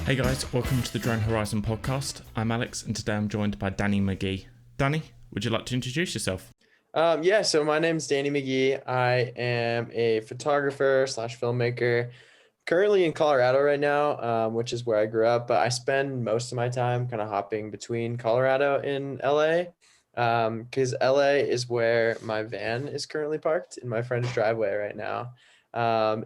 Hey guys, welcome to the Drone Horizon podcast. I'm Alex, and today I'm joined by Danny McGee. Danny, would you like to introduce yourself? So my name's Danny McGee. I am a photographer slash filmmaker, currently in Colorado right now, which is where I grew up, but I spend most of my time kind of hopping between Colorado and LA, because LA is where my van is currently parked in my friend's driveway right now. I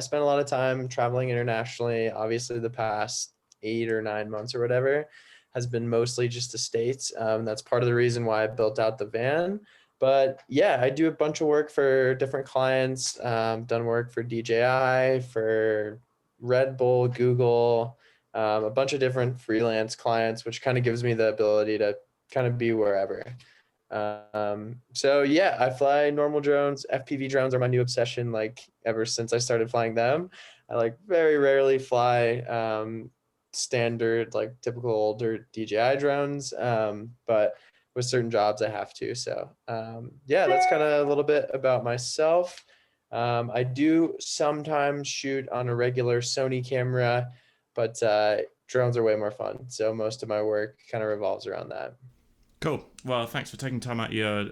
spent a lot of time traveling internationally. Obviously, the past 8 or 9 months or whatever has been mostly just the States. That's part of the reason why I built out the van. But yeah, I do a bunch of work for different clients, done work for DJI, for Red Bull, Google, a bunch of different freelance clients, which kind of gives me the ability to kind of be wherever. I fly normal drones. FPV drones are my new obsession. Like ever since I started flying them, I like very rarely fly standard, like typical older DJI drones. But with certain jobs, I have to. That's kind of a little bit about myself. I do sometimes shoot on a regular Sony camera, but drones are way more fun. So most of my work kind of revolves around that. Cool. Well, thanks for taking time out of your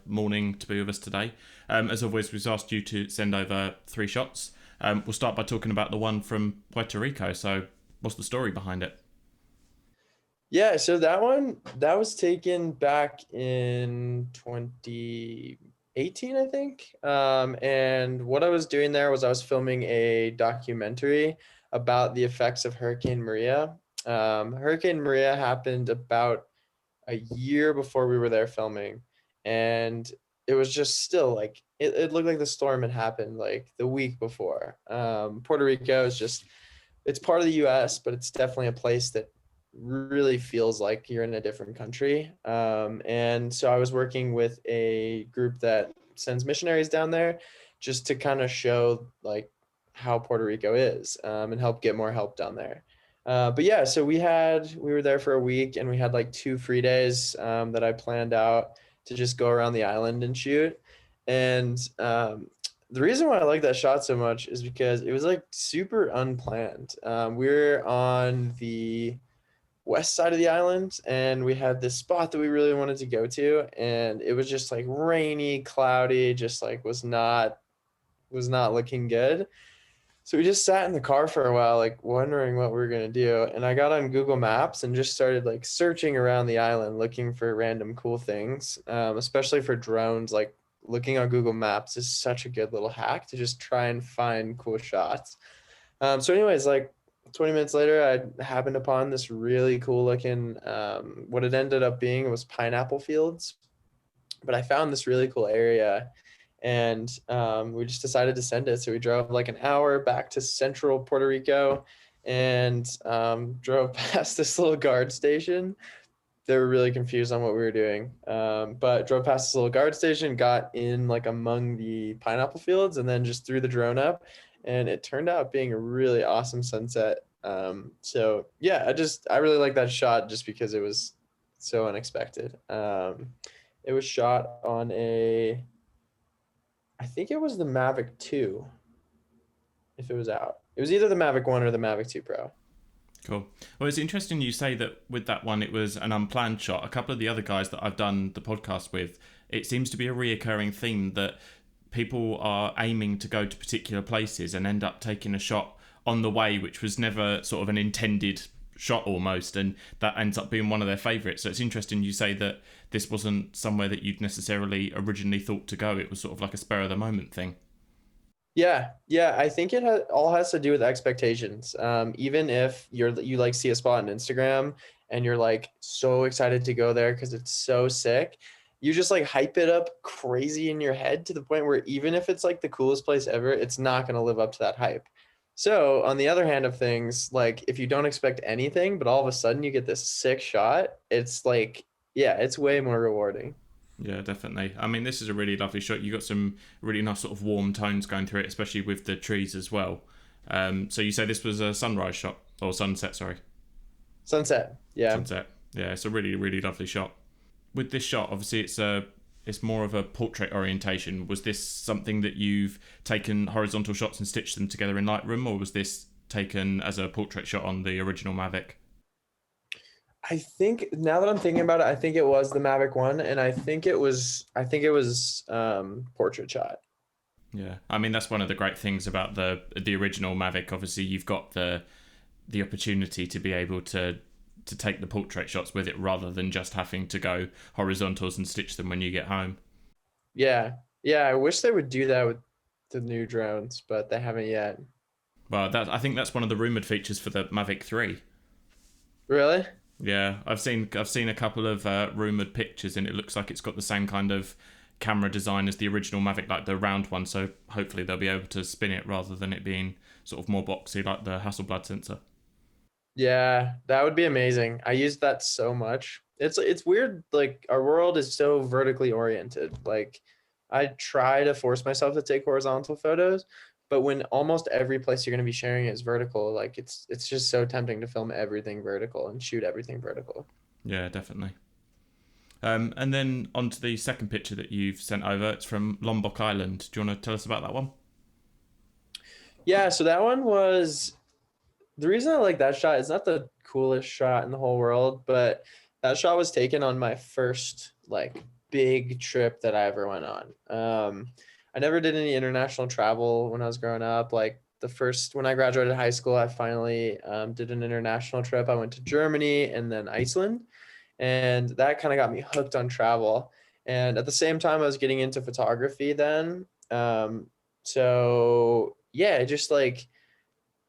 morning to be with us today. As always, we've asked you to send over 3 shots. We'll start by talking about the one from Puerto Rico. So what's the story behind it? Yeah, so that was taken back in 2018, I think. And what I was doing there was I was filming a documentary about the effects of Hurricane Maria. Hurricane Maria happened about a year before we were there filming, and it was just still like it looked like the storm had happened like the week before. Puerto Rico is just, it's part of the US, but it's definitely a place that really feels like you're in a different country. And so I was working with a group that sends missionaries down there just to kind of show like how Puerto Rico is, and help get more help down there. So we were there for a week, and we had like 2 free days that I planned out to just go around the island and shoot. And the reason why I like that shot so much is because it was like super unplanned. We were on the west side of the island, and we had this spot that we really wanted to go to, and it was just like rainy, cloudy, just like was not looking good. So we just sat in the car for a while, like wondering what we were gonna do. And I got on Google Maps and just started like searching around the island, looking for random cool things, especially for drones. Like looking on Google Maps is such a good little hack to just try and find cool shots. Like 20 minutes later, I happened upon this really cool looking, what it ended up being was pineapple fields. But I found this really cool area, and we just decided to send it. So we drove like an hour back to central Puerto Rico, and drove past this little guard station. They were really confused on what we were doing, but drove past this little guard station, got in like among the pineapple fields, and then just threw the drone up, and it turned out being a really awesome sunset. I really like that shot just because it was so unexpected. It was shot on I think it was the Mavic 2, if it was out. It was either the Mavic 1 or the Mavic 2 Pro. Cool. Well, it's interesting you say that with that one, it was an unplanned shot. A couple of the other guys that I've done the podcast with, it seems to be a reoccurring theme that people are aiming to go to particular places and end up taking a shot on the way, which was never sort of an intended shot almost, and that ends up being one of their favourites. So it's interesting you say that this wasn't somewhere that you'd necessarily originally thought to go. It was sort of like a spur of the moment thing. Yeah, I think all has to do with expectations. Even if you like see a spot on Instagram and you're like so excited to go there because it's so sick, you just like hype it up crazy in your head to the point where even if it's like the coolest place ever, it's not going to live up to that hype. So on the other hand of things, like if you don't expect anything, but all of a sudden you get this sick shot, it's like, yeah, it's way more rewarding. Yeah, definitely. I mean, this is a really lovely shot. You got some really nice sort of warm tones going through it, especially with the trees as well. So you say this was a sunrise shot or sunset? Sorry, Sunset. Yeah. sunset. Yeah, it's a really really lovely shot. With this shot, obviously, it's more of a portrait orientation. Was this something that you've taken horizontal shots and stitched them together in Lightroom, or was this taken as a portrait shot on the original Mavic? I think now that I'm thinking about it, I think it was the Mavic One, and I think it was portrait shot. Yeah, I mean that's one of the great things about the original Mavic. Obviously, you've got the opportunity to be able to take the portrait shots with it rather than just having to go horizontals and stitch them when you get home. Yeah, yeah. I wish they would do that with the new drones, but they haven't yet. Well, I think that's one of the rumored features for the Mavic 3. Really? Yeah, I've seen a couple of rumored pictures, and it looks like it's got the same kind of camera design as the original Mavic, like the round one. So hopefully they'll be able to spin it rather than it being sort of more boxy like the Hasselblad sensor. Yeah, that would be amazing. I use that so much. It's weird. Like our world is so vertically oriented. Like I try to force myself to take horizontal photos, but when almost every place you're going to be sharing is vertical, like it's just so tempting to film everything vertical and shoot everything vertical. Yeah, definitely. And then on to the second picture that you've sent over. It's from Lombok Island. Do you want to tell us about that one? Yeah, so that one was the reason I like that shot is not the coolest shot in the whole world, but that shot was taken on my first like big trip that I ever went on. I never did any international travel when I was growing up. Like the first when I graduated high school, I finally did an international trip. I went to Germany and then Iceland, and that kind of got me hooked on travel. And at the same time, I was getting into photography then. So yeah, just like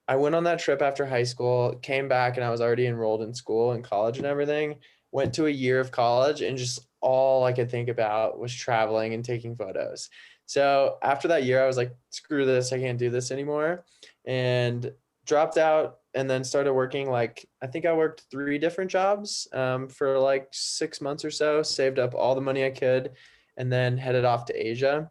I went on that trip after high school, came back, and I was already enrolled in school and college and everything. Went to a year of college, and just all I could think about was traveling and taking photos. So after that year, I was like, screw this, I can't do this anymore. And dropped out and then started working. Like, I think I worked 3 different jobs for like 6 months or so, saved up all the money I could, and then headed off to Asia.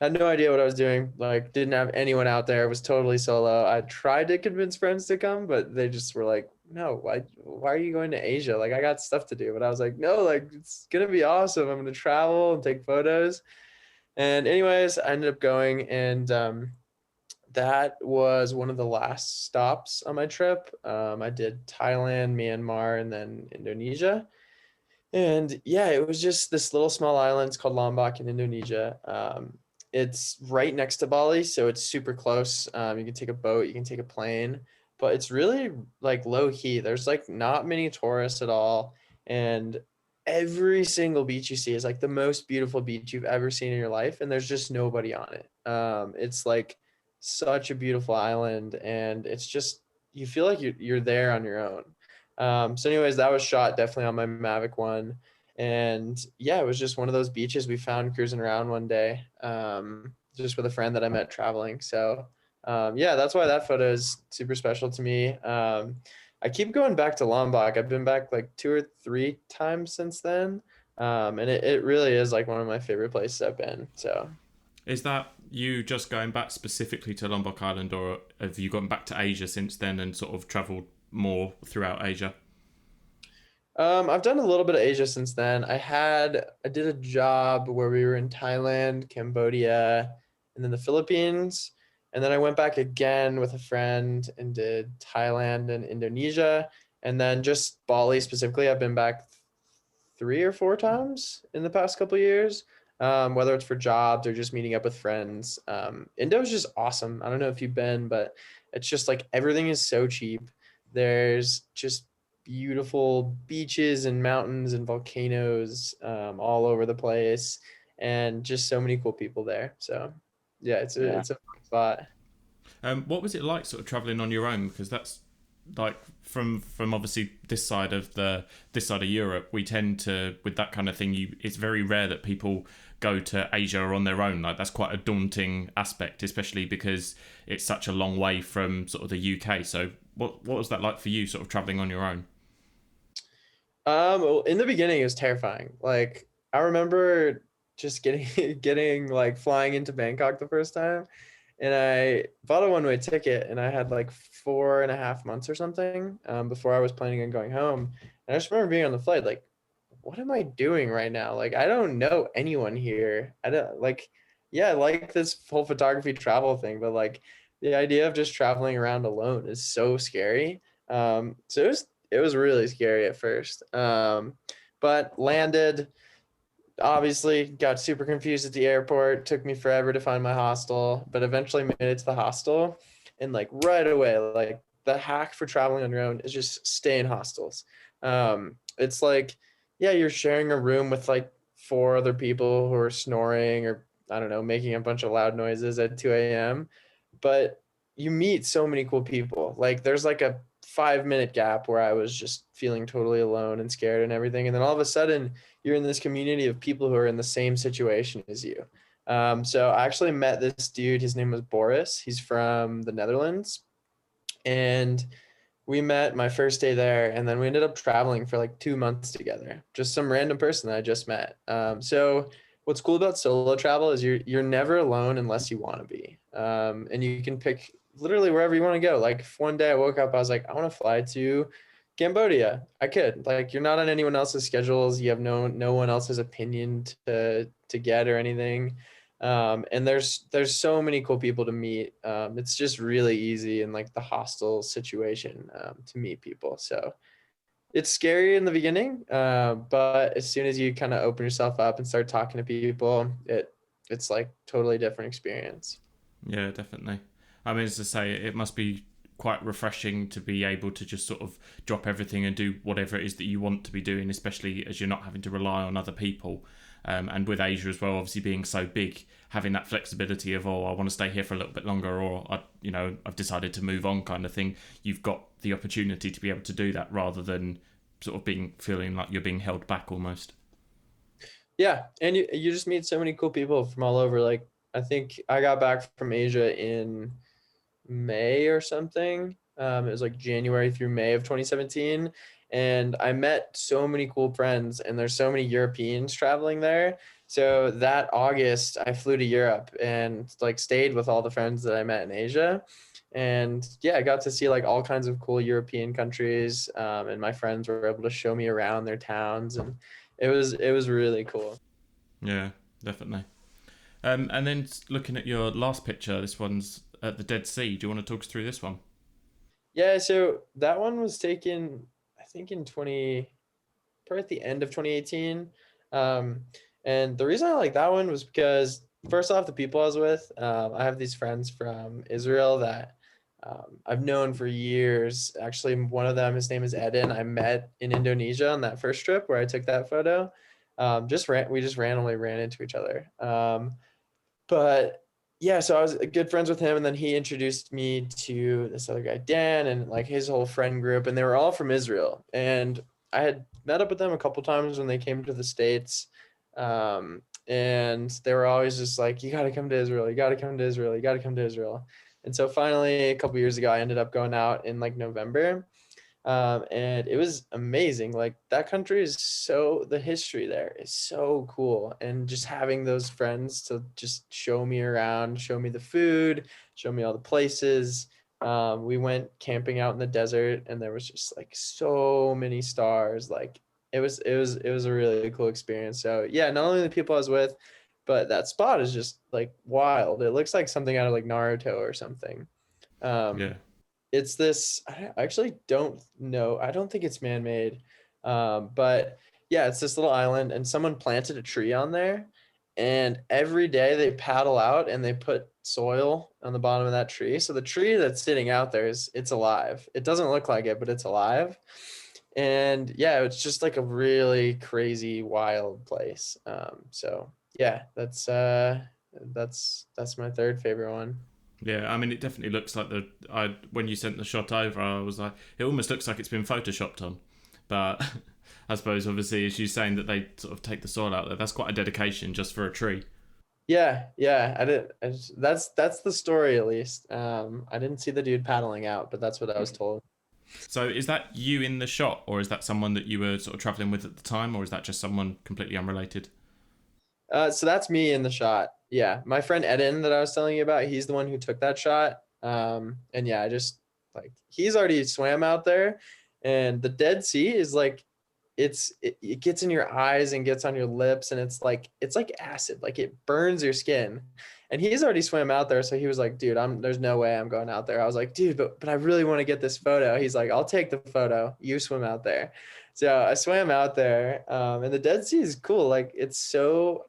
Had no idea what I was doing. Like, didn't have anyone out there. Was totally solo. I tried to convince friends to come, but they just were like, "No, why are you going to Asia? Like, I got stuff to do." But I was like, "No, like, it's gonna be awesome. I'm gonna travel and take photos." And anyways, I ended up going, and that was one of the last stops on my trip. I did Thailand, Myanmar, and then Indonesia. And yeah, it was just this little small island. It's called Lombok in Indonesia. It's right next to Bali, so it's super close. You can take a boat, you can take a plane, but it's really like low key. There's like not many tourists at all, and every single beach you see is like the most beautiful beach you've ever seen in your life, and there's just nobody on it. It's like such a beautiful island, and it's just you feel like you're there on your own. So anyways, that was shot definitely on my Mavic One. And yeah, it was just one of those beaches we found cruising around one day, just with a friend that I met traveling. So yeah, that's why that photo is super special to me. I keep going back to Lombok. I've been back like 2 or 3 times since then. And it really is like one of my favorite places I've been. So Is that you just going back specifically to Lombok Island, or have you gone back to Asia since then and sort of travelled more throughout Asia? I've done a little bit of Asia since then. I did a job where we were in Thailand, Cambodia, and then the Philippines. And then I went back again with a friend and did Thailand and Indonesia. And then just Bali specifically, I've been back 3 or 4 times in the past couple of years, whether it's for jobs or just meeting up with friends. Indo is just awesome. I don't know if you've been, but it's just like everything is so cheap. There's just beautiful beaches and mountains and volcanoes all over the place, and just so many cool people there. So yeah, it's a fun spot. What was it like sort of traveling on your own? Because that's like from obviously this side of Europe, we tend to with that kind of thing. It's very rare that people go to Asia on their own. Like that's quite a daunting aspect, especially because it's such a long way from sort of the UK. So what was that like for you, sort of traveling on your own? Well, in the beginning, it was terrifying. Like I remember just getting getting like flying into Bangkok the first time, and I bought a one-way ticket, and I had like 4.5 months or something before I was planning on going home. And I just remember being on the flight, like, what am I doing right now? Like, I don't know anyone here. I don't like, yeah, I like this whole photography travel thing, but like The idea of just traveling around alone is so scary. So it was really scary at first. But landed, obviously got super confused at the airport. Took me forever to find my hostel, but eventually made it to the hostel. And like right away, like the hack for traveling on your own is just stay in hostels. It's like, yeah, you're sharing a room with like four other people who are snoring or I don't know, making a bunch of loud noises at 2 a.m. But you meet so many cool people. Like there's like a 5 minute gap where I was just feeling totally alone and scared and everything. And then all of a sudden you're in this community of people who are in the same situation as you. So I actually met this dude. His name was Boris. He's from the Netherlands. And we met my first day there. And then we ended up traveling for like 2 months together. Just some random person that I just met. So what's cool about solo travel is you're never alone unless you want to be. And you can pick literally wherever you want to go. Like if one day I woke up, I was like, I want to fly to Cambodia. I could. Like you're not on anyone else's schedules. You have no one else's opinion to get or anything. And there's so many cool people to meet. It's just really easy in like the hostel situation to meet people. So it's scary in the beginning, but as soon as you kind of open yourself up and start talking to people, it's like totally different experience. Yeah, definitely. I mean, as I say, it must be quite refreshing to be able to just sort of drop everything and do whatever it is that you want to be doing, especially as you're not having to rely on other people. And with Asia as well, obviously being so big, having that flexibility of, oh, I want to stay here for a little bit longer, or I've decided to move on, kind of thing. You've got the opportunity to be able to do that rather than sort of feeling like you're being held back almost. Yeah, and you just meet so many cool people from all over. Like I think I got back from Asia in May or something. It was like January through May of 2017. And I met so many cool friends, and there's so many Europeans traveling there. So that August, I flew to Europe and like stayed with all the friends that I met in Asia. And yeah, I got to see like all kinds of cool European countries. And my friends were able to show me around their towns, and it was really cool. Yeah, definitely. And then looking at your last picture, this one's at the Dead Sea. Do you want to talk us through this one? Yeah, so that one was taken, I think in probably at the end of 2018. Um, and the reason I like that one was because first off, the people I was with, I have these friends from Israel that I've known for years. Actually, one of them, his name is Eden. I met in Indonesia on that first trip where I took that photo. We just randomly ran into each other. But yeah, so I was good friends with him, and then he introduced me to this other guy, Dan, and like his whole friend group, and they were all from Israel. And I had met up with them a couple times when they came to the States. And they were always just like, you got to come to Israel, you got to come to Israel, you got to come to Israel. And so finally, a couple years ago, I ended up going out in like November, and it was amazing. Like that country is the history there is so cool, and just having those friends to just show me around, show me the food, show me all the places. We went camping out in the desert, and there was just like so many stars. Like it was a really cool experience. So yeah, not only the people I was with, but that spot is just like wild. It looks like something out of like Naruto or something. Yeah. Um, it's this, I actually don't know. I don't think it's man-made. But yeah, it's this little island, and someone planted a tree on there, and every day they paddle out and they put soil on the bottom of that tree. So the tree that's sitting out there it's alive. It doesn't look like it, but it's alive. And yeah, it's just like a really crazy wild place. So yeah, that's my third favorite one. Yeah, I mean, it definitely looks like when you sent the shot over, I was like, it almost looks like it's been photoshopped on. But I suppose, obviously, as you're saying that they sort of take the soil out there, that's quite a dedication just for a tree. Yeah, yeah. That's the story at least. I didn't see the dude paddling out, but that's what I was told. So is that you in the shot, or is that someone that you were sort of traveling with at the time, or is that just someone completely unrelated? So that's me in the shot. Yeah, my friend Eden that I was telling you about, he's the one who took that shot. And yeah, I just like he's already swam out there, and the Dead Sea is like it gets in your eyes and gets on your lips, and it's like acid, like it burns your skin. And he's already swam out there. So he was like, dude, there's no way I'm going out there. I was like, dude, but I really want to get this photo. He's like, I'll take the photo. You swim out there. So I swam out there. And the Dead Sea is cool. Like it's so,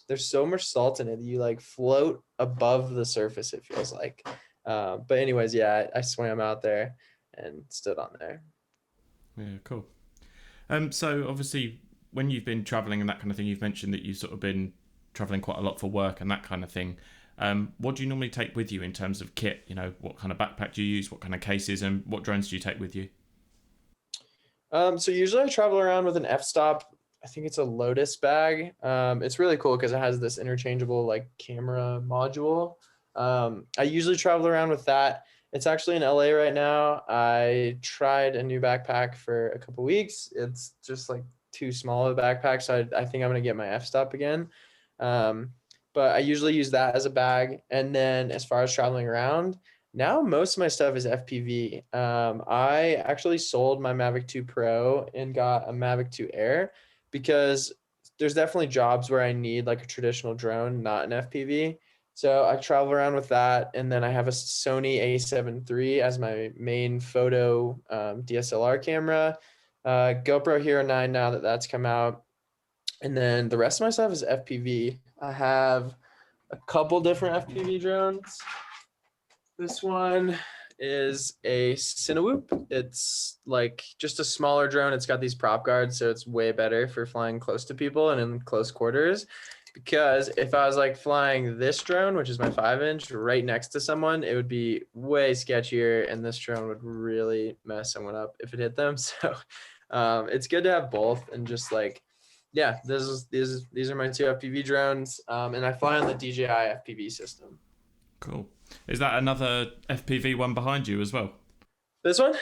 there's so much salt in it. You like float above the surface, it feels like. But anyways, yeah, I swam out there and stood on there. Yeah, cool. So obviously when you've been traveling and that kind of thing, you've mentioned that you've sort of been traveling quite a lot for work and that kind of thing. What do you normally take with you in terms of kit? You know, what kind of backpack do you use? What kind of cases, and what drones do you take with you? So usually I travel around with an f-stop. I think it's a Lotus bag. It's really cool because it has this interchangeable like camera module. I usually travel around with that. It's actually in LA right now. I tried a new backpack for a couple weeks. It's just like too small of a backpack, so I think I'm gonna get my f-stop again. Um, but I usually use that as a bag. And then as far as traveling around, now most of my stuff is FPV. I actually sold my Mavic 2 Pro and got a Mavic 2 Air because there's definitely jobs where I need like a traditional drone, not an FPV. So I travel around with that, and then I have a Sony A7 III as my main photo DSLR camera. GoPro Hero 9 now that that's come out, and then the rest of my stuff is FPV. I have a couple different FPV drones. This one is a Cinewoop. It's like just a smaller drone. It's got these prop guards, so it's way better for flying close to people and in close quarters. Because if I was like flying this drone, which is my 5-inch, right next to someone, it would be way sketchier, and this drone would really mess someone up if it hit them. So it's good to have both, and just like, yeah, these are my two FPV drones, and I fly on the DJI FPV system. Cool. Is that another FPV one behind you as well? This one?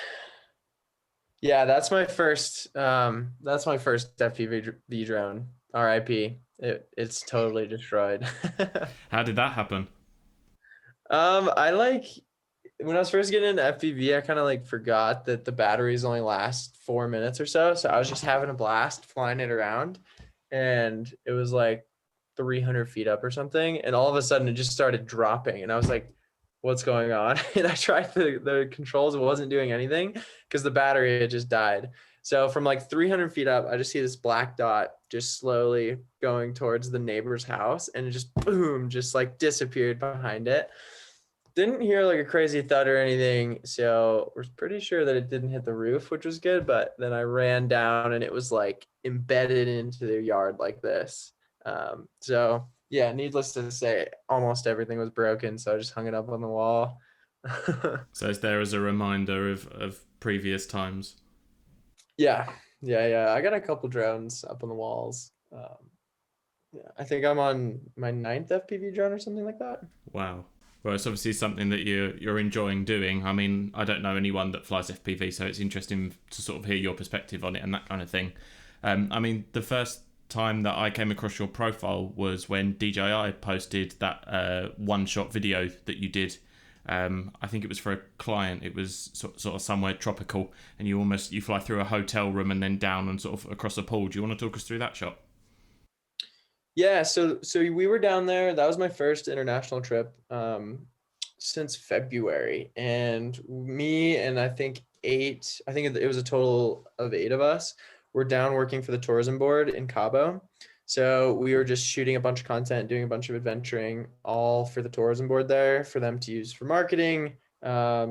Yeah, that's my first. That's my first FPV drone. RIP. It's totally destroyed. How did that happen? I like when I was first getting into FPV, I kind of like forgot that the batteries only last 4 minutes or so. So I was just having a blast flying it around, and it was like 300 feet up or something, and all of a sudden it just started dropping, and I was like, what's going on? And I tried the controls, it wasn't doing anything because the battery had just died. So from like 300 feet up, I just see this black dot just slowly going towards the neighbor's house, and it just boom, just like disappeared behind it. Didn't hear like a crazy thud or anything, so we're pretty sure that it didn't hit the roof, which was good. But then I ran down, and it was like embedded into their yard like this. So yeah, needless to say, almost everything was broken. So I just hung it up on the wall. So it's there as a reminder of previous times. Yeah, yeah. I got a couple drones up on the walls. Yeah, I think I'm on my 9th FPV drone or something like that. Wow. Well, it's obviously something that you're enjoying doing. I mean, I don't know anyone that flies FPV, so it's interesting to sort of hear your perspective on it and that kind of thing. I mean, the first time that I came across your profile was when DJI posted that one-shot video that you did. I think it was for a client. It was sort of somewhere tropical, and you fly through a hotel room and then down and sort of across a pool. Do you want to talk us through that shot? Yeah, so we were down there. That was my first international trip since February, and me and I think it was a total of 8 of us. Were down working for the tourism board in Cabo. So we were just shooting a bunch of content, doing a bunch of adventuring, all for the tourism board there for them to use for marketing,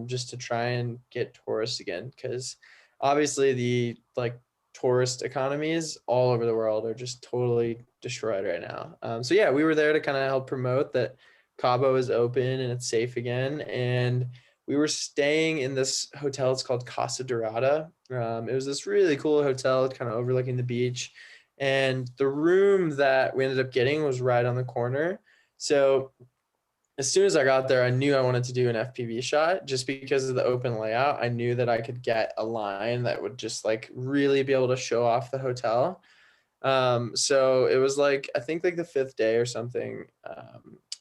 just to try and get tourists again, because obviously the like tourist economies all over the world are just totally destroyed right now. So yeah, we were there to kind of help promote that Cabo is open and it's safe again. And we were staying in this hotel. It's called Casa Dorada. It was this really cool hotel, kind of overlooking the beach. And the room that we ended up getting was right on the corner. So as soon as I got there, I knew I wanted to do an FPV shot just because of the open layout. I knew that I could get a line that would just like really be able to show off the hotel. So it was like, I think like the 5th day or something.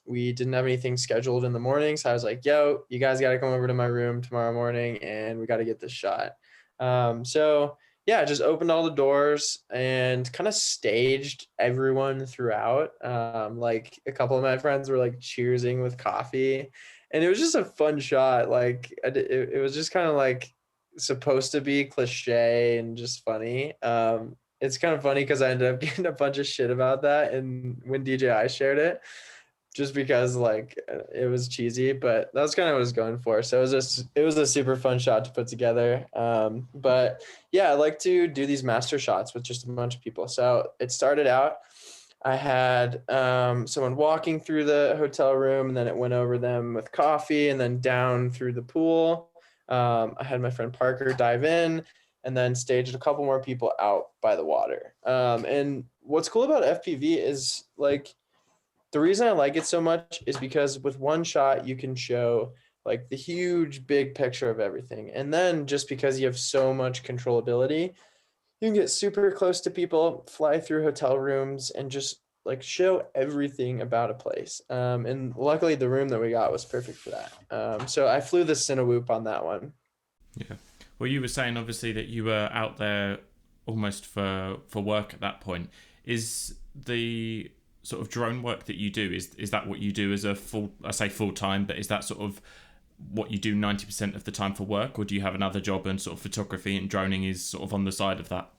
We didn't have anything scheduled in the morning. So I was like, yo, you guys got to come over to my room tomorrow morning and we got to get this shot. So yeah, just opened all the doors and kind of staged everyone throughout. Like a couple of my friends were like cheersing with coffee, and it was just a fun shot. Like it was just kind of like supposed to be cliche and just funny. It's kind of funny because I ended up getting a bunch of shit about that, and when DJI shared it, just because like it was cheesy, but that's kind of what I was going for. So it was a super fun shot to put together. But yeah, I like to do these master shots with just a bunch of people. So it started out, I had someone walking through the hotel room, and then it went over them with coffee, and then down through the pool. I had my friend Parker dive in, and then staged a couple more people out by the water. And what's cool about FPV is like the reason I like it so much is because with one shot you can show like the huge big picture of everything. And then just because you have so much controllability, you can get super close to people, fly through hotel rooms, and just like show everything about a place. And luckily the room that we got was perfect for that. So I flew the Cinewhoop on that one. Yeah. Well, you were saying obviously that you were out there almost for work at that point. Is the sort of drone work that you do, is that what you do as a full, I say full time, but is that sort of what you do 90% of the time for work, or do you have another job and sort of photography and droning is sort of on the side of that?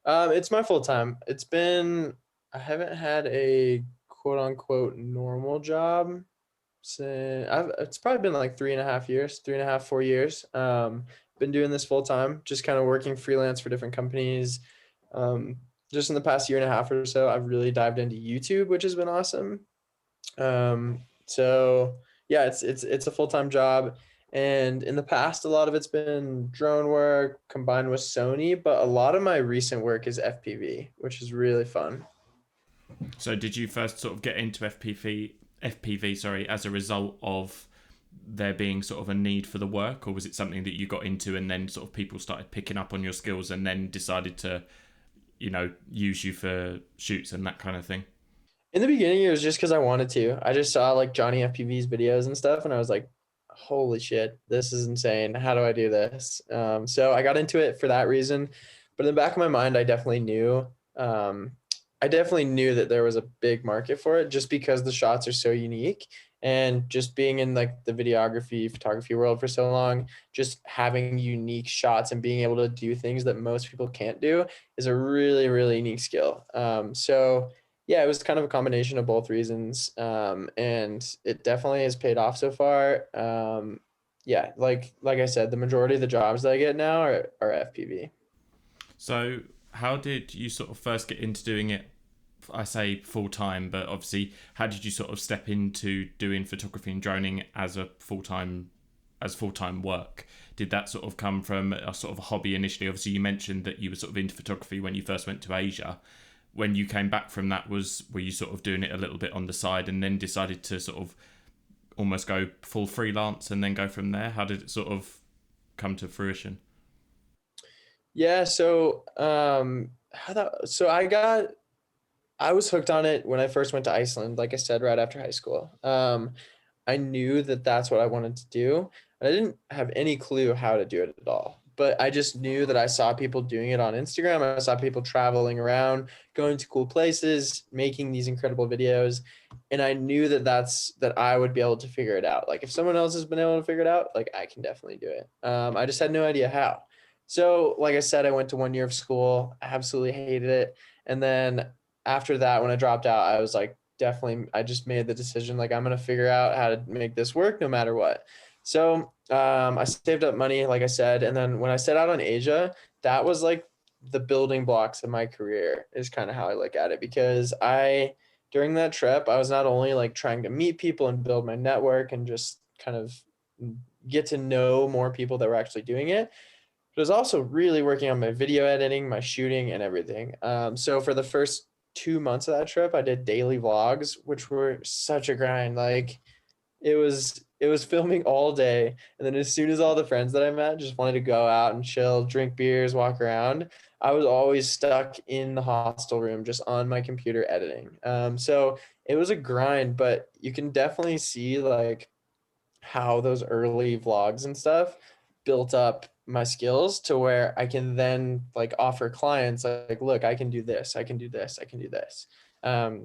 It's my full time. I haven't had a quote unquote normal job since it's probably been like 3.5 years, 3.5, 4 years. Been doing this full time, just kind of working freelance for different companies. Um, just in the past year and a half or so, I've really dived into YouTube, which has been awesome. So yeah, it's a full time job, and in the past, a lot of it's been drone work combined with Sony, but a lot of my recent work is FPV, which is really fun. So did you first sort of get into FPV, sorry, as a result of there being sort of a need for the work, or was it something that you got into and then sort of people started picking up on your skills and then decided to, use you for shoots and that kind of thing? In the beginning, it was just because I wanted to. I just saw like Johnny FPV's videos and stuff, and I was like, "Holy shit, this is insane! How do I do this?" So I got into it for that reason. But in the back of my mind, um, I definitely knew that there was a big market for it, just because the shots are so unique, and just being in like the videography, photography world for so long, just having unique shots and being able to do things that most people can't do is a really, really unique skill. So yeah, it was kind of a combination of both reasons. And it definitely has paid off so far. Yeah, like I said, the majority of the jobs that I get now are FPV. So how did you sort of first get into doing it? I say full time, but obviously, how did you sort of step into doing photography and droning as full time work? Did that sort of come from a sort of a hobby initially? Obviously, you mentioned that you were sort of into photography when you first went to Asia. When you came back from that, were you sort of doing it a little bit on the side and then decided to sort of almost go full freelance and then go from there? How did it sort of come to fruition? Yeah, so I was hooked on it when I first went to Iceland, like I said, right after high school. I knew that that's what I wanted to do. And I didn't have any clue how to do it at all. But I just knew that I saw people doing it on Instagram. I saw people traveling around, going to cool places, making these incredible videos. And I knew that I would be able to figure it out. Like if someone else has been able to figure it out, like I can definitely do it. I just had no idea how. So, like I said, I went to 1 year of school. I absolutely hated it. And then after that, when I dropped out, I was like, definitely, I just made the decision like I'm gonna figure out how to make this work no matter what. So I saved up money, like I said, and then when I set out on Asia, that was like the building blocks of my career is kind of how I look at it, because I during that trip I was not only like trying to meet people and build my network and just kind of get to know more people that were actually doing it, but I was also really working on my video editing, my shooting, and everything. So for the first 2 months of that trip, I did daily vlogs, which were such a grind. Like it was filming all day, and then as soon as all the friends that I met just wanted to go out and chill, drink beers, walk around, I was always stuck in the hostel room just on my computer editing. So it was a grind, but you can definitely see like how those early vlogs and stuff built up my skills to where I can then like offer clients like, look, I can do this, I can do this, I can do this.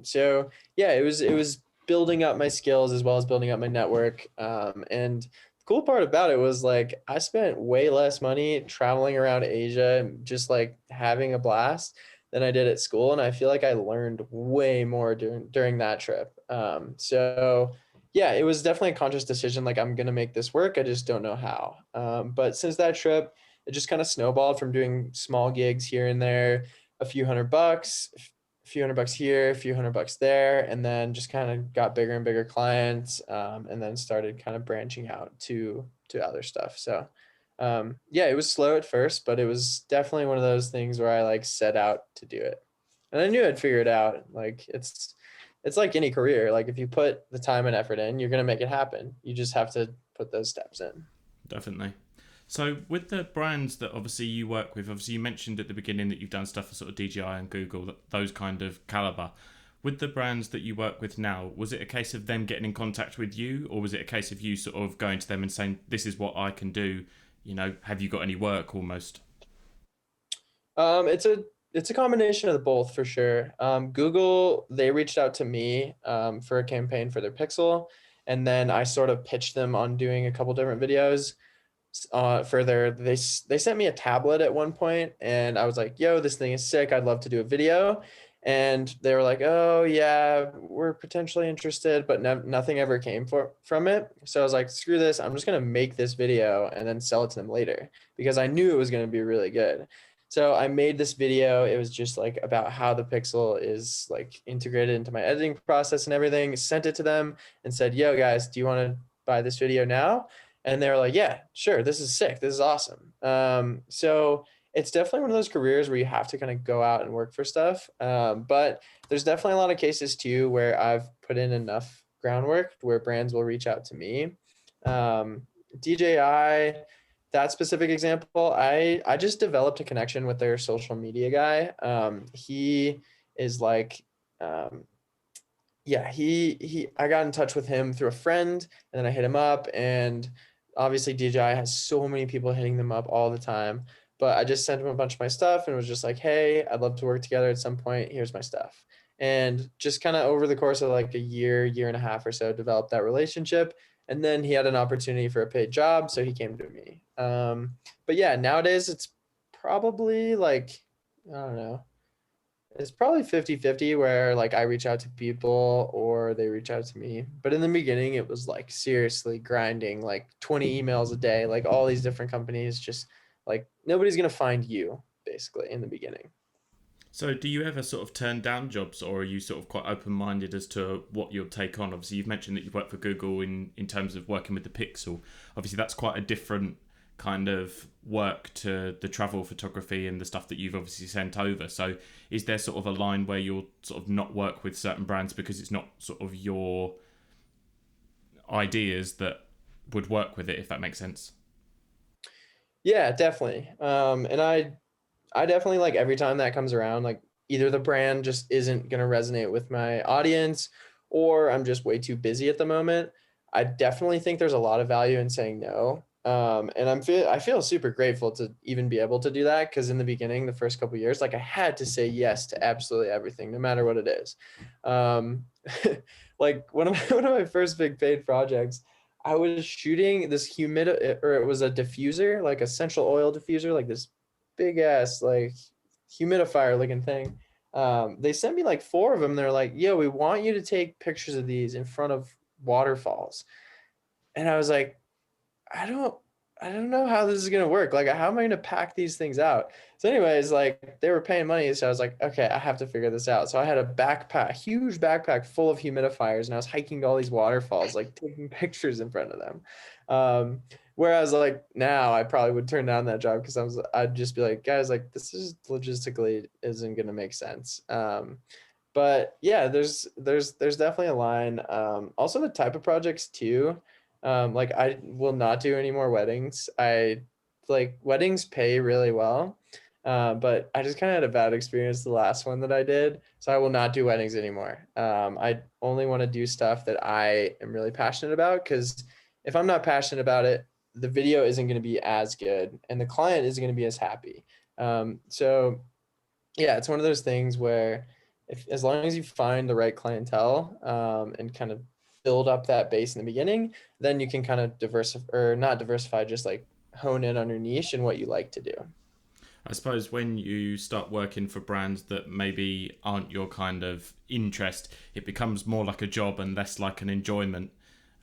So yeah, it was building up my skills as well as building up my network. And the cool part about it was like I spent way less money traveling around Asia, just like having a blast than I did at school, and I feel like I learned way more during that trip. So yeah, it was definitely a conscious decision. Like, I'm gonna make this work. I just don't know how. But since that trip, it just kind of snowballed from doing small gigs here and there, a few $100, a few $100 here, a few $100 there, and then just kind of got bigger and bigger clients, and then started kind of branching out to other stuff. So yeah, it was slow at first, but it was definitely one of those things where I like set out to do it, and I knew I'd figure it out. Like it's like any career. Like if you put the time and effort in, you're gonna make it happen. You just have to put those steps in. Definitely. So with the brands that obviously you work with, obviously you mentioned at the beginning that you've done stuff for sort of DJI and Google, those kind of caliber. With the brands that you work with now, was it a case of them getting in contact with you, or was it a case of you sort of going to them and saying, "This is what I can do"? You know, have you got any work almost? It's a combination of the both for sure. Google, they reached out to me for a campaign for their Pixel, and then I sort of pitched them on doing a couple different videos. For their they sent me a tablet at one point, and I was like, "Yo, this thing is sick. I'd love to do a video." And they were like, "Oh yeah, we're potentially interested," but nothing ever came from it. So I was like, "Screw this. I'm just gonna make this video and then sell it to them later," because I knew it was gonna be really good. So I made this video. It was just like about how the Pixel is like integrated into my editing process and everything. Sent it to them and said, "Yo guys, do you want to buy this video now?" And they were like, "Yeah, sure. This is sick. This is awesome." So it's definitely one of those careers where you have to kind of go out and work for stuff. But there's definitely a lot of cases too where I've put in enough groundwork where brands will reach out to me. Um, DJI, that specific example, I just developed a connection with their social media guy. He is like, um, yeah, he I got in touch with him through a friend, and then I hit him up, and obviously DJI has so many people hitting them up all the time. But I just sent him a bunch of my stuff and was just like, "Hey, I'd love to work together at some point. Here's my stuff." And just kind of over the course of like a year and a half or so, developed that relationship. And then he had an opportunity for a paid job, so he came to me. But yeah, nowadays it's probably like, I don't know, it's probably 50-50 where like I reach out to people or they reach out to me. But in the beginning, it was like seriously grinding like 20 emails a day, like all these different companies, just like nobody's going to find you basically in the beginning. So do you ever sort of turn down jobs, or are you sort of quite open-minded as to what you'll take on? Obviously, you've mentioned that you've worked for Google in terms of working with the Pixel. Obviously, that's quite a different kind of work to the travel photography and the stuff that you've obviously sent over. So is there sort of a line where you'll sort of not work with certain brands because it's not sort of your ideas that would work with it, if that makes sense? Yeah, definitely. And I definitely like every time that comes around, like either the brand just isn't going to resonate with my audience or I'm just way too busy at the moment. I definitely think there's a lot of value in saying no. And I feel super grateful to even be able to do that because in the beginning, the first couple of years, like I had to say yes to absolutely everything, no matter what it is. Um, like one of my first big paid projects, I was shooting this or it was a diffuser, like a essential oil diffuser, like this big ass like humidifier looking thing. They sent me like four of them. They're like, "Yo, we want you to take pictures of these in front of waterfalls." And I was like, I don't I don't know how this is gonna work. Like, how am I gonna pack these things out? So, anyways, like they were paying money, so I was like, okay, I have to figure this out. So I had a backpack, huge backpack full of humidifiers, and I was hiking to all these waterfalls, like taking pictures in front of them. Um, Whereas like now I probably would turn down that job because I'd just be like, guys, like this is logistically isn't gonna make sense. But yeah, there's definitely a line. Also the type of projects too. Like I will not do any more weddings. I like weddings pay really well. But I just kind of had a bad experience the last one that I did. So I will not do weddings anymore. I only want to do stuff that I am really passionate about because if I'm not passionate about it, the video isn't going to be as good and the client isn't going to be as happy. So yeah, it's one of those things where as long as you find the right clientele, and kind of build up that base in the beginning, then you can kind of diversify, or not diversify, just like hone in on your niche and what you like to do. I suppose when you start working for brands that maybe aren't your kind of interest, it becomes more like a job and less like an enjoyment.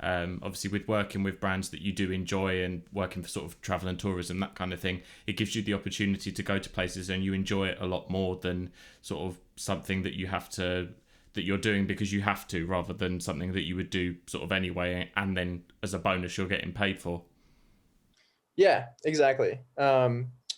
Obviously, with working with brands that you do enjoy and working for sort of travel and tourism, that kind of thing, it gives you the opportunity to go to places and you enjoy it a lot more than sort of something that you have to that you're doing because you have to, rather than something that you would do sort of anyway, and then as a bonus you're getting paid for. Yeah, exactly.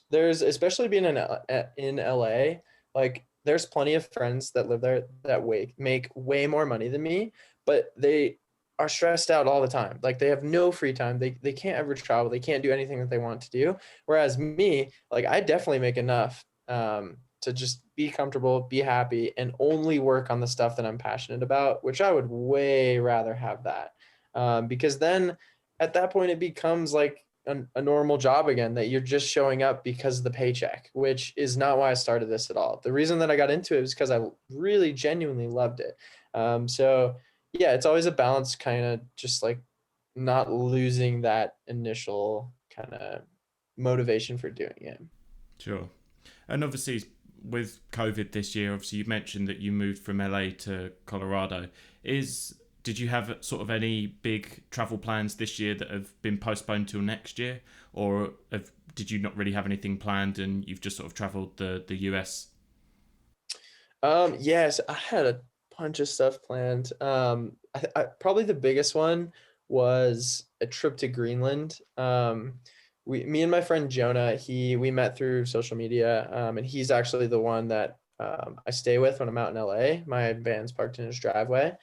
There's, especially being in LA, like there's plenty of friends that live there that make way more money than me, but they are stressed out all the time. Like they have no free time. They can't ever travel. They can't do anything that they want to do. Whereas me, like I definitely make enough to just be comfortable, be happy, and only work on the stuff that I'm passionate about, which I would way rather have that. Because then at that point it becomes like a normal job again, that you're just showing up because of the paycheck, which is not why I started this at all. The reason that I got into it was because I really genuinely loved it. So yeah, it's always a balance, kind of just like not losing that initial kind of motivation for doing it. Sure. And obviously, with COVID this year, obviously you mentioned that you moved from LA to Colorado. Is Did you have sort of any big travel plans this year that have been postponed till next year, or did you not really have anything planned and you've just sort of traveled the US? Yes, I had a bunch of stuff planned. Probably the biggest one was a trip to Greenland. Me and my friend Jonah, we met through social media, and he's actually the one that I stay with when I'm out in LA. My van's parked in his driveway.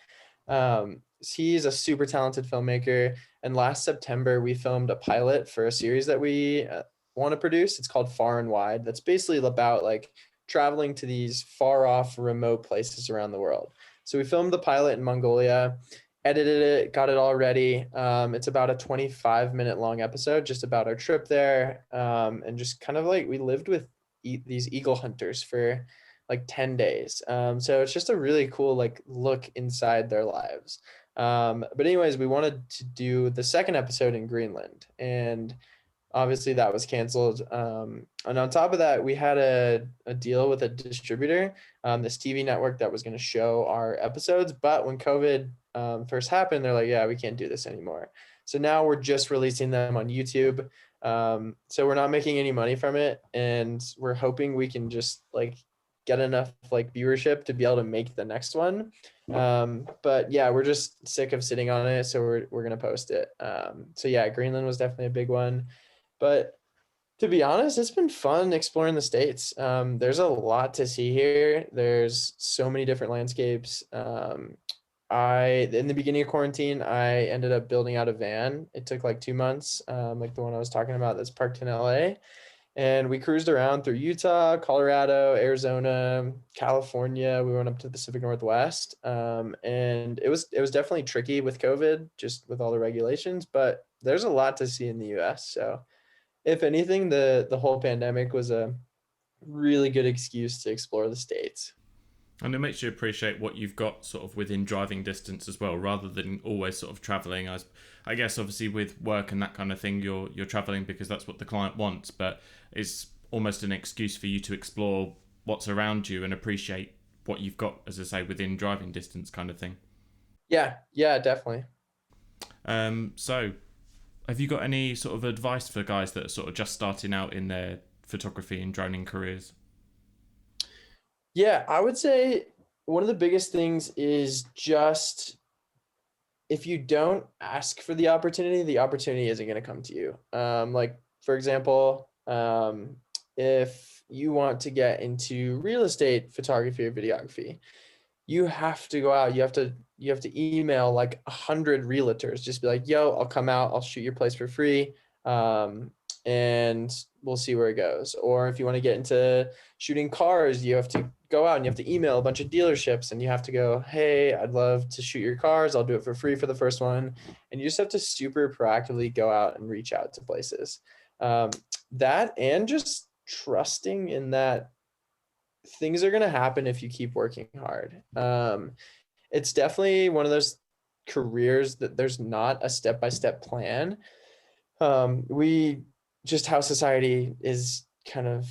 He's a super talented filmmaker, and last September we filmed a pilot for a series that we want to produce. It's called Far and Wide. That's basically about like traveling to these far off remote places around the world. So we filmed the pilot in Mongolia, edited it, got it all ready. It's about a 25-minute long episode just about our trip there, and just kind of like we lived with these eagle hunters for like 10 days. So it's just a really cool like look inside their lives. But anyways, we wanted to do the second episode in Greenland, and obviously that was canceled. And on top of that, we had a deal with a distributor, this TV network that was going to show our episodes. But when COVID first happened, they're like, yeah, we can't do this anymore. So now we're just releasing them on YouTube. So we're not making any money from it. And we're hoping we can just like get enough like viewership to be able to make the next one. But yeah, we're just sick of sitting on it. So we're going to post it. So yeah, Greenland was definitely a big one. But to be honest, it's been fun exploring the States. There's a lot to see here. There's so many different landscapes. In the beginning of quarantine, I ended up building out a van. It took like 2 months, like the one I was talking about that's parked in LA. And we cruised around through Utah, Colorado, Arizona, California. We went up to the Pacific Northwest. And it was definitely tricky with COVID, just with all the regulations, but there's a lot to see in the US. So if anything, the whole pandemic was a really good excuse to explore the States. And it makes you appreciate what you've got sort of within driving distance as well, rather than always sort of traveling. I guess obviously with work and that kind of thing, you're traveling because that's what the client wants, but it's almost an excuse for you to explore what's around you and appreciate what you've got, as I say, within driving distance kind of thing. Yeah, definitely. So have you got any sort of advice for guys that are sort of just starting out in their photography and droning careers? Yeah, I would say one of the biggest things is just if you don't ask for the opportunity isn't going to come to you. Like for example, if you want to get into real estate photography or videography, you have to go out. You have to email like 100 realtors. Just be like, yo, I'll come out. I'll shoot your place for free. and we'll see where it goes. Or if you want to get into shooting cars, you have to go out and you have to email a bunch of dealerships and you have to go, hey, I'd love to shoot your cars. I'll do it for free for the first one. And you just have to super proactively go out and reach out to places. That and just trusting in that things are going to happen if you keep working hard. It's definitely one of those careers that there's not a step-by-step plan. We just how society is kind of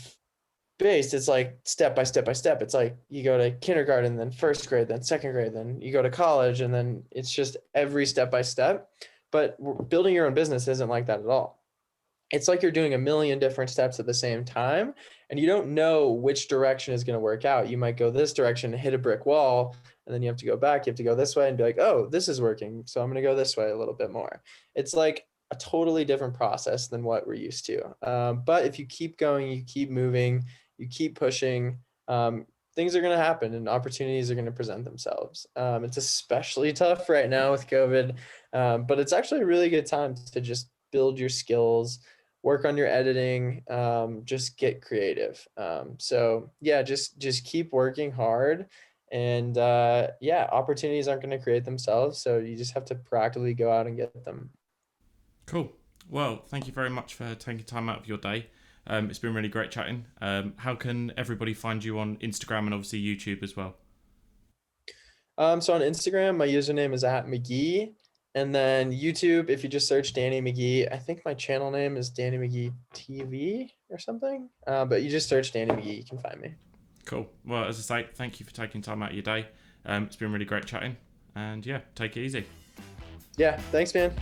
based. It's like step by step by step. It's like you go to kindergarten, then first grade, then second grade, then you go to college, and then it's just every step by step. But building your own business isn't like that at all. It's like you're doing a million different steps at the same time, and you don't know which direction is going to work out. You might go this direction and hit a brick wall, and then you have to go back. You have to go this way and be like, oh, this is working, so I'm going to go this way a little bit more. It's like a totally different process than what we're used to. But if you keep going, you keep moving, you keep pushing, things are going to happen and opportunities are going to present themselves. It's especially tough right now with COVID, but it's actually a really good time to just build your skills, work on your editing, just get creative. So yeah, just keep working hard, and yeah, opportunities aren't going to create themselves. So you just have to proactively go out and get them. Cool. Well, thank you very much for taking time out of your day. It's been really great chatting. How can everybody find you on Instagram and obviously YouTube as well? So on Instagram, my username is at McGee. And then YouTube, if you just search Danny McGee, I think my channel name is Danny McGee TV or something. But you just search Danny McGee, you can find me. Cool. Well, as I say, thank you for taking time out of your day. It's been really great chatting. And yeah, take it easy. Yeah, thanks, man.